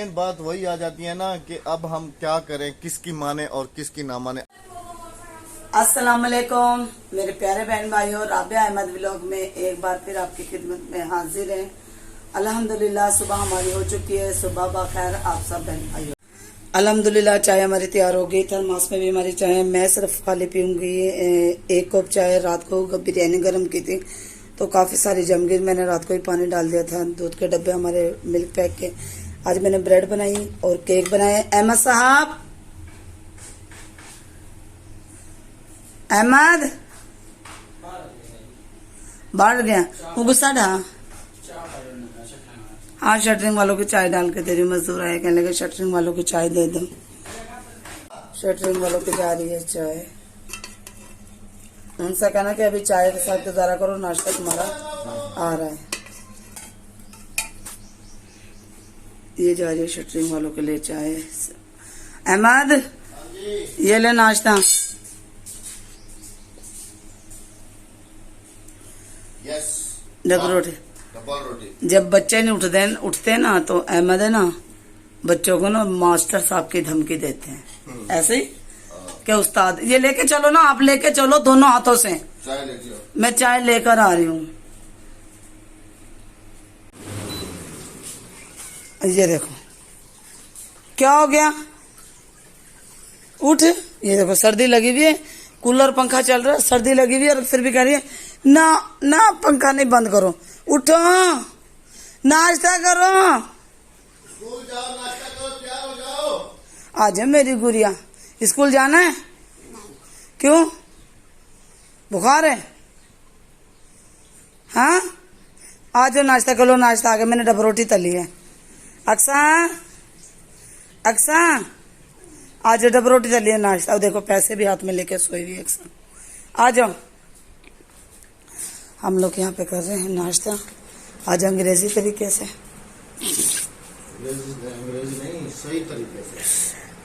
Main बात वही आ जाती है ना कि अब हम क्या करें, किसकी माने और किसकी ना माने। अस्सलाम वालेकुम मेरे प्यारे बहन भाइयों, राबिया अहमद व्लॉग में एक बार फिर आपकी खिदमत में हाजिर है। अल्हम्दुलिल्लाह सुबह हमारी हो चुकी है। सुबह बखैर आप सब बहन भाइयों। अल्हम्दुलिल्लाह चाय हमारी तैयार हो गई। थर्मास में भी हमारी चाय है। मैं सिर्फ खाली पीऊंगी एक कप चाय। रात को बिरयानी गर्म की थी तो काफ़ी सारी जम गई। मैंने रात को ही पानी डाल दिया था। दूध के डब्बे हमारे मिल्क पैक के। आज मैंने ब्रेड बनाई और केक बनाए। अहमद साहब, अहमद बाहर गया वो गुस्सा डा। हाँ, शटरिंग वालों की चाय डाल के तेरी मजदूर आए, कहने लगे शटरिंग वालों की चाय दे दो। शटरिंग वालों की जा रही है चाय। उनसे कहना कि अभी चाय के साथ गुजारा करो, नाश्ता तुम्हारा आ रहा है। ये जा रही है शटरिंग वालों के लिए चाय। अहमद ये ले नाश्ता। डबल रोटी। जब बच्चे नहीं उठते ना तो अहमद है ना बच्चों को ना मास्टर साहब की धमकी देते हैं। ऐसे ही क्या उस्ताद, ये लेके चलो ना, आप लेके चलो दोनों हाथों से। चाय लेके आओ। मैं चाय लेकर आ रही हूँ। ये देखो क्या हो गया, उठ। ये देखो सर्दी लगी हुई है, कूलर पंखा चल रहा है, सर्दी लगी हुई है और फिर भी कह रही है ना ना पंखा नहीं बंद करो, उठो नाश्ता करो। स्कूल जाओ, नाश्ता करो, तैयार हो जाओ। आ जा मेरी गुड़िया, स्कूल जाना है? क्यों, बुखार है? हाँ, आ जाओ नाश्ता कर लो। नाश्ता आ गया, मैंने डबल रोटी तली है। अक्सा अक्सा आ जाओ, डबल रोटी तली है, नाश्ता। देखो पैसे भी हाथ में लेके सोई हुई अक्सा। आ जाओ, हम लोग यहाँ पे कर रहे हैं नाश्ता आज अंग्रेजी तरीके से। अंग्रेजी नहीं, सही तरीके से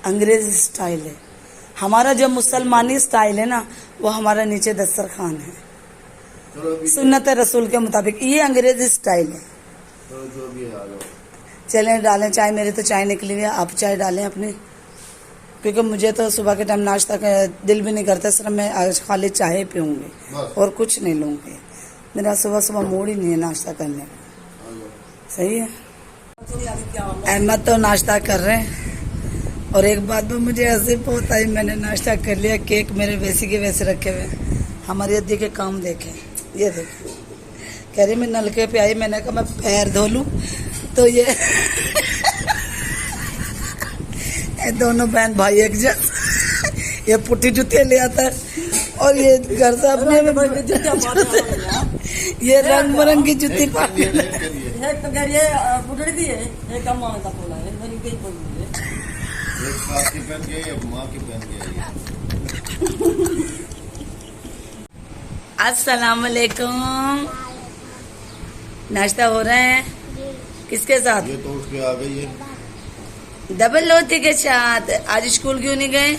अंग्रेजी स्टाइल है हमारा। जो मुसलमानी स्टाइल है ना वो हमारा नीचे दस्तरखान है सुन्नत रसूल के मुताबिक। ये अंग्रेजी स्टाइल है। तो जो भी है आ जाओ। चलें डालें चाय। मेरी तो चाय निकली हुई है, आप चाय डालें अपनी, क्योंकि मुझे तो सुबह के टाइम नाश्ता का दिल भी नहीं करता। सिर्फ मैं आज खाली चाय पीऊंगी और कुछ नहीं लूंगी। मेरा सुबह सुबह मूड ही नहीं है नाश्ता करने का। सही है। अहमद तो नाश्ता कर रहे हैं और एक बात में मुझे ऐसे बहुत आई, मैंने नाश्ता कर लिया। केक मेरे वैसे के वैसे रखे हुए। हमारी अद्दी के काम देखे, ये देखे। कह रही मैं नलके पे आई, मैंने कहा मैं पैर धो लूं तो ये दोनों बहन भाई एक जैसा ये पुट्टी जुतियाँ ले आता है और ये घर से अपने ये रंग बिरंगी जुती पाती है। अस्सलाम वालेकुम। नाश्ता हो रहा है किसके साथ? ये तो उठ के आ गई है डबल रोटी के साथ। आज स्कूल क्यों नहीं गए?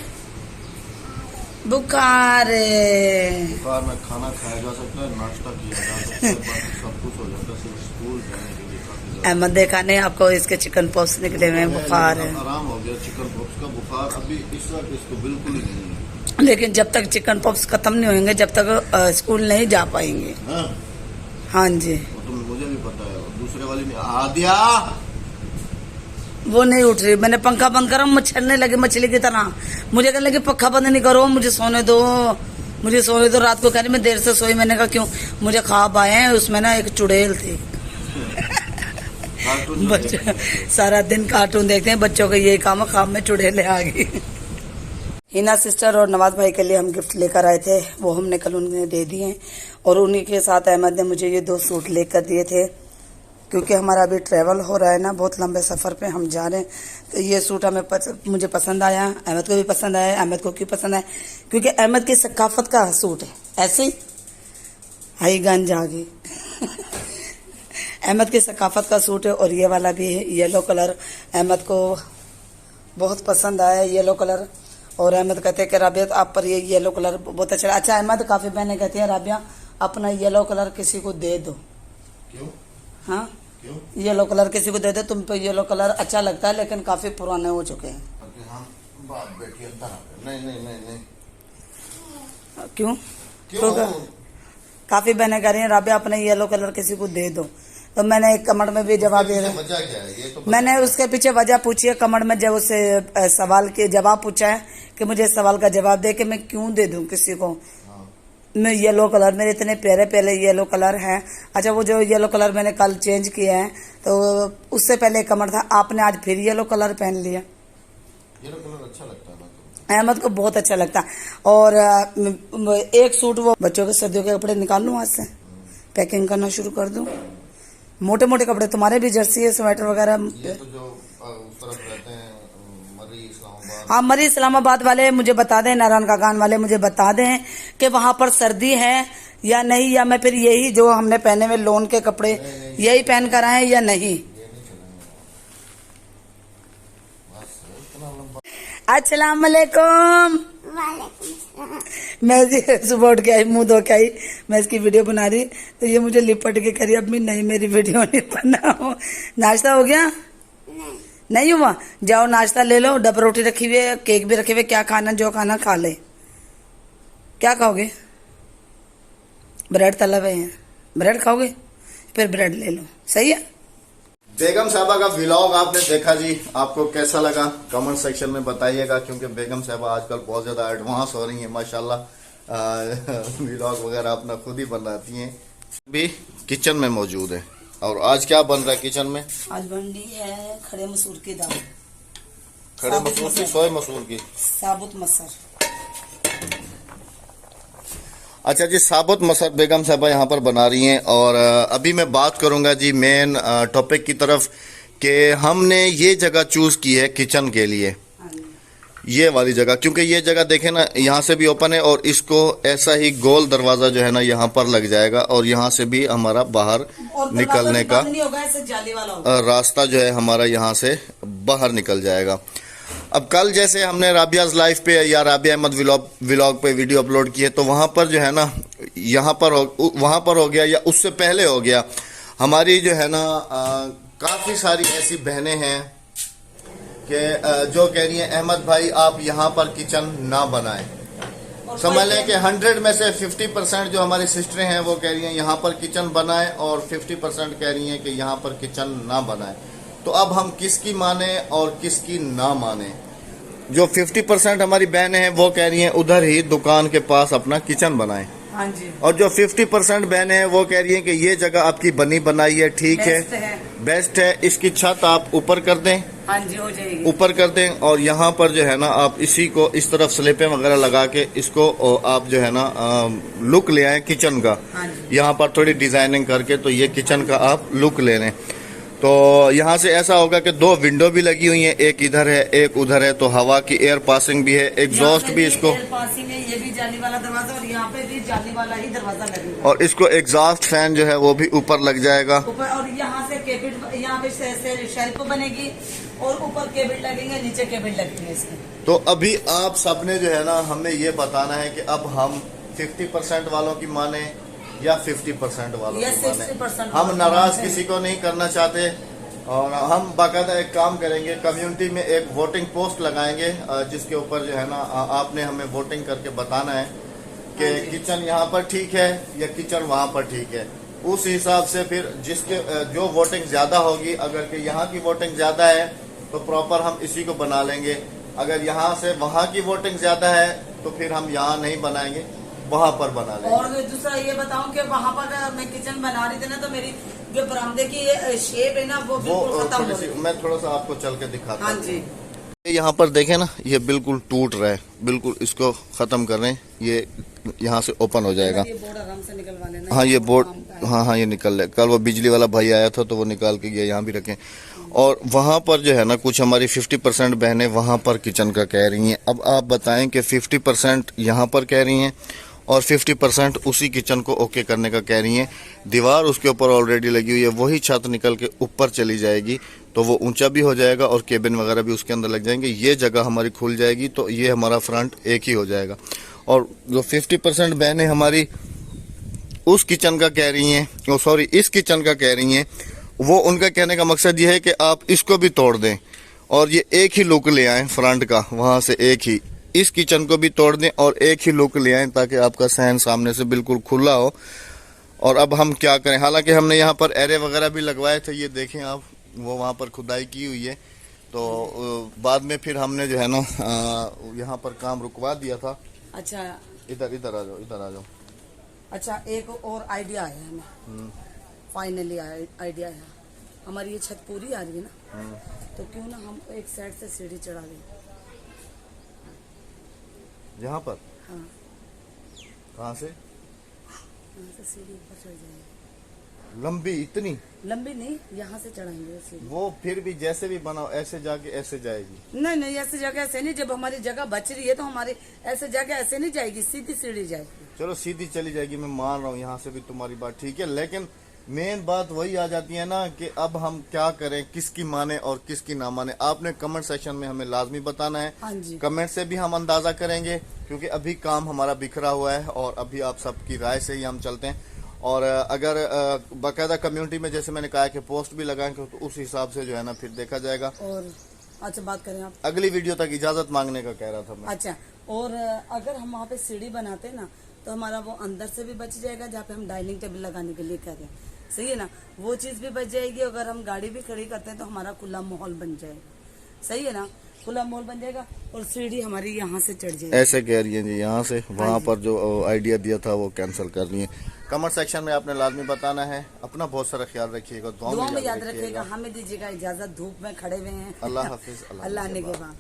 बुखार बुखार में खाना खाया जा सकता है, नाश्ता किया जा सकता है, बाकी सब कुछ हो जाता है, सिर्फ स्कूल जाने के लिए काफी। अहमद देखा नहीं आपको, इसके चिकन पॉक्स निकले हुए हैं, बुखार है। आराम हो गया चिकन पॉक्स का। बुखार अभी इस वक्त इसको बिल्कुल ही नहीं है। लेकिन जब तक चिकन पॉक्स खत्म नहीं होंगे जब तक स्कूल नहीं जा पाएंगे। हाँ जी, वो तो मुझे भी पता है। दूसरे वाली में आदिया वो नहीं उठ रही। मैंने पंखा बंद करा, मच्छरने लगे मछली की तरह। मुझे कहने लगे पंखा बंद नहीं करो, मुझे सोने दो, मुझे सोने दो। रात को कह रही मैं देर से सोई। मैंने कहा क्यों? मुझे ख्वाब आए हैं, उसमें ना एक चुड़ैल थी। बच्चे सारा दिन कार्टून देखते हैं, बच्चों का यही काम है, ख्वाब में चुड़ैलें आ गई। हिना सिस्टर और नवाज भाई के लिए हम गिफ्ट लेकर आए थे, वो हमने कल उन्हें दे दिए। और उन्हीं के साथ अहमद ने मुझे ये 2 सूट लेकर दिए थे, क्योंकि हमारा अभी ट्रैवल हो रहा है ना, बहुत लंबे सफ़र पे हम जा रहे हैं। तो ये सूट मुझे पसंद आया, अहमद को भी पसंद आया। अहमद को क्यों पसंद आया? क्योंकि अहमद की सकाफत का सूट है। ऐसे ही हाई गंज आ गई अहमद की सकाफत का सूट है। और ये वाला भी है, येलो कलर अहमद को बहुत पसंद आया, येलो कलर। और अहमद कहते हैं कि राबिया आप पर ये येलो कलर बहुत अच्छा। अच्छा अहमद, काफ़ी बहनें कहती हैं राबिया अपना येलो कलर किसी को दे दो। क्यों? हाँ, क्यों? येलो कलर किसी को दे दो, तुम पे येलो कलर अच्छा लगता है लेकिन काफी पुराने हो चुके हैं। हम बाप बेटी अंतर नहीं नहीं नहीं नहीं। क्यों? क्यों? काफी बहनें कह रही हैं राबिया अपने येलो कलर किसी को दे दो, तो मैंने एक कमेंट में भी जवाब दे रहा वजह क्या है ये तो मैंने उसके पीछे वजह पूछी है कमेंट में, जब उससे सवाल के जवाब पूछा है कि मुझे सवाल का जवाब दे कि मैं क्यों दे दूं किसी को। मैं येलो कलर, मेरे इतने प्यारे प्यारे येलो कलर हैं। अच्छा वो जो येलो कलर मैंने कल चेंज किया है, तो उससे पहले कमेंट था आपने आज फिर येलो कलर पहन लिया। येलो कलर अच्छा लगता है अहमद को बहुत अच्छा लगता है। और एक सूट वो बच्चों के सर्दियों के कपड़े निकाल लूँ आज से, पैकिंग करना शुरू कर दूँ। मोटे मोटे कपड़े तुम्हारे भी जर्सी है, स्वेटर वगैरह। ये तो जो उस तरफ रहते हैं मरी इस्लामाबाद। हाँ मरी इस्लामाबाद वाले मुझे बता दें, नारायण का गान वाले मुझे बता दें कि वहां पर सर्दी है या नहीं, या मैं फिर यही जो हमने पहने हुए लोन के कपड़े यही पहन कर आए या नहीं। अस्सलाम वालेकुम। मैं सुबह उठ के आई, मुंह धो के आई, मैं इसकी वीडियो बना रही, तो ये मुझे लिपट के करी अम्मी नहीं मेरी वीडियो नहीं बनाओ। नाश्ता हो गया? नहीं हुआ? जाओ नाश्ता ले लो, डब रोटी रखी हुई है, केक भी रखे हुए, क्या खाना जो खाना खा ले। क्या खाओगे? ब्रेड तला हुए हैं, ब्रेड खाओगे? फिर ब्रेड ले लो, सही है। बेगम साहबा का व्लॉग आपने देखा जी, आपको कैसा लगा कमेंट सेक्शन में बताइएगा, क्योंकि बेगम साहबा आजकल बहुत ज्यादा एडवांस हो रही हैं माशाल्लाह। व्लॉग वगैरह अपना खुद ही बनाती हैं। भी किचन में मौजूद है, और आज क्या बन रहा है किचन में? आज बन रही है खड़े मसूर की दाल। खड़े मसूर की, सोए मसूर की, साबुत मसर। अच्छा जी, साबुत मसर बेगम साहबा यहाँ पर बना रही हैं। और अभी मैं बात करूंगा जी मेन टॉपिक की तरफ, कि हमने ये जगह चूज की है किचन के लिए, ये वाली जगह, क्योंकि ये जगह देखें ना, यहाँ से भी ओपन है और इसको ऐसा ही गोल दरवाजा जो है ना यहाँ पर लग जाएगा, और यहाँ से भी हमारा बाहर निकलने का रास्ता जो है हमारा यहाँ से बाहर निकल जाएगा। अब कल जैसे हमने राबियाज लाइफ पे या राबिया अहमद व्लॉग पे वीडियो अपलोड की है, तो वहाँ पर जो है ना, वहाँ पर हो गया या उससे पहले हो गया, हमारी जो है ना काफ़ी सारी ऐसी बहनें हैं कि जो कह रही हैं अहमद भाई आप यहाँ पर किचन ना बनाएं। समझ लें कि 100 में से 50% जो हमारी सिस्टरें हैं वो कह रही हैं यहाँ पर किचन बनाएं, और 50% कह रही हैं कि यहाँ पर किचन ना बनाएं। तो अब हम किसकी माने और किसकी ना माने? जो 50% हमारी बहनें हैं वो कह रही हैं उधर ही दुकान के पास अपना किचन बनाएं। हाँ जी। और जो 50% बहनें हैं वो कह रही हैं कि ये जगह आपकी बनी बनाई है, ठीक है, बेस्ट है, इसकी छत आप ऊपर कर दें। हाँ जी, हो जाएगी, ऊपर कर दें, और यहाँ पर जो है ना आप इसी को इस तरफ स्लेपें वगैरह लगा के इसको आप जो है ना लुक ले आए किचन का। हाँ, यहाँ पर थोड़ी डिजाइनिंग करके तो ये किचन का आप लुक ले लें। तो यहाँ से ऐसा होगा कि 2 विंडो भी लगी हुई हैं, एक इधर है एक उधर है, तो हवा की एयर पासिंग भी है, एग्जॉस्ट भी इसको, एयर पासिंग है, ये भी जाली वाला दरवाजा, और यहाँ पे भी जाली वाला ही दरवाजा लगेगा, और इसको एग्जॉस्ट फैन जो है वो भी ऊपर लग जाएगा ऊपर। और यहाँ से केबिट, यहाँ पे शेल्फ बनेगी और ऊपर केबिट लगेंगे, नीचे केबिट लगती है इसकी। तो अभी आप सबने जो है ना हमें ये बताना है कि अब हम 50% वालों की माने या 50% वालों की माने। हम नाराज किसी को नहीं करना चाहते, और हम बाकायदा एक काम करेंगे, कम्युनिटी में एक वोटिंग पोस्ट लगाएंगे, जिसके ऊपर जो है ना आपने हमें वोटिंग करके बताना है कि किचन यहाँ पर ठीक है या किचन वहाँ पर ठीक है। उस हिसाब से फिर जिसके जो वोटिंग ज्यादा होगी, अगर कि यहाँ की वोटिंग ज्यादा है तो प्रॉपर हम इसी को बना लेंगे, अगर यहाँ से वहाँ की वोटिंग ज्यादा है तो फिर हम यहाँ नहीं बनाएंगे, वहाँ पर बना लेंगे। और दूसरा ये बताऊं कि वहाँ पर मैं किचन बना रही थी ना, तो मेरी जो बरामदे की शेप है ना वो बिल्कुल खत्म हो गई। मैं थोड़ा सा आपको चल के दिखाता हूँ। हाँ जी, यहाँ पर देखें ना, ये बिल्कुल टूट रहा है, बिल्कुल इसको खत्म कर रहे हैं, ये यहाँ से ओपन हो जाएगा। ये बोर्ड आराम से निकलवा लेना। हाँ ये बोर्ड, हाँ ये निकल रहा है, कल वो बिजली वाला भाई आया था तो वो निकाल के गया, यहाँ भी रखें। और वहाँ पर जो है ना कुछ हमारी 50% बहनें वहाँ पर किचन का कह रही हैं। अब आप बताएं कि 50% यहाँ पर कह रही हैं और 50% उसी किचन को ओके करने का कह रही हैं। दीवार उसके ऊपर ऑलरेडी लगी हुई है, वही छत निकल के ऊपर चली जाएगी तो वो ऊंचा भी हो जाएगा और केबिन वगैरह भी उसके अंदर लग जाएंगे, ये जगह हमारी खुल जाएगी, तो ये हमारा फ्रंट एक ही हो जाएगा। और जो 50% बहनें हमारी उस किचन का कह रही हैं, सॉरी इस किचन का कह रही हैं, वो उनका कहने का मकसद ये है कि आप इसको भी तोड़ दें और ये एक ही लुक ले आए फ्रंट का, वहां से एक ही इस किचन को भी तोड़ दें और एक ही लुक ले आए ताकि आपका सहन सामने से बिल्कुल खुला हो। और अब हम क्या करें, हालांकि हमने यहाँ पर एरे वगैरह भी लगवाए थे, ये देखें आप, वो वहाँ पर खुदाई की हुई है। तो बाद में फिर हमने जो है ना यहाँ पर काम रुकवा दिया था। अच्छा इधर इधर आ जाओ, इधर आ जाओ। अच्छा, एक और आइडिया है हमें, फाइनली आइडिया है। हमारी ये छत पूरी आ रही है ना, तो क्यों ना हम एक साइड से सीढ़ी चढ़ा दें यहाँ पर। हाँ, कहाँ से? यहाँ से सीढ़ी ऊपर चढ़ जाएगी। लंबी इतनी लंबी नहीं, यहाँ से चढ़ाएंगे वो सीढ़ी। वो फिर भी जैसे भी बनाओ ऐसे जाके ऐसे जाएगी। नहीं नहीं, ऐसे जगह ऐसे नहीं, जब हमारी जगह बच रही है तो हमारी ऐसे जगह ऐसे नहीं जाएगी, सीधी सीढ़ी जाएगी। चलो सीधी चली जाएगी, मैं मान रहा हूँ, यहाँ से भी तुम्हारी बात ठीक है, लेकिन मेन बात वही आ जाती है ना कि अब हम क्या करें, किसकी माने और किसकी ना माने। आपने कमेंट सेक्शन में हमें लाजमी बताना है। हाँ जी, कमेंट से भी हम अंदाजा करेंगे, क्योंकि अभी काम हमारा बिखरा हुआ है और अभी आप सबकी राय से ही हम चलते हैं। और अगर बाकायदा कम्युनिटी में जैसे मैंने कहा कि पोस्ट भी लगाएंगे तो उस हिसाब से जो है ना फिर देखा जाएगा। और अच्छा बात करें आप, अगली वीडियो तक इजाजत मांगने का कह रहा था मैं। अच्छा, और अगर हम वहाँ पे सीढ़ी बनाते ना तो हमारा वो अंदर से भी बच जाएगा, जहाँ पे हम डाइनिंग टेबल लगाने के लिए कह रहे हैं, सही है ना, वो चीज भी बच जाएगी। अगर हम गाड़ी भी खड़ी करते हैं तो हमारा खुला माहौल बन जाएगा, सही है ना, खुला माहौल बन जाएगा। और सीढ़ी हमारी यहाँ से चढ़ जाएगी। ऐसे कह रही है जी, यहाँ से वहाँ पर जो आइडिया दिया था वो कैंसिल कर रही है। कमेंट सेक्शन में आपने लाजमी बताना है। अपना बहुत सारा ख्याल रखिएगा, दुआ दुआ में याद रखिएगा। हमें दीजिएगा इजाजत, धूप में खड़े हुए हैं। अल्लाह हाफिज। अल्लाह ने के बाद।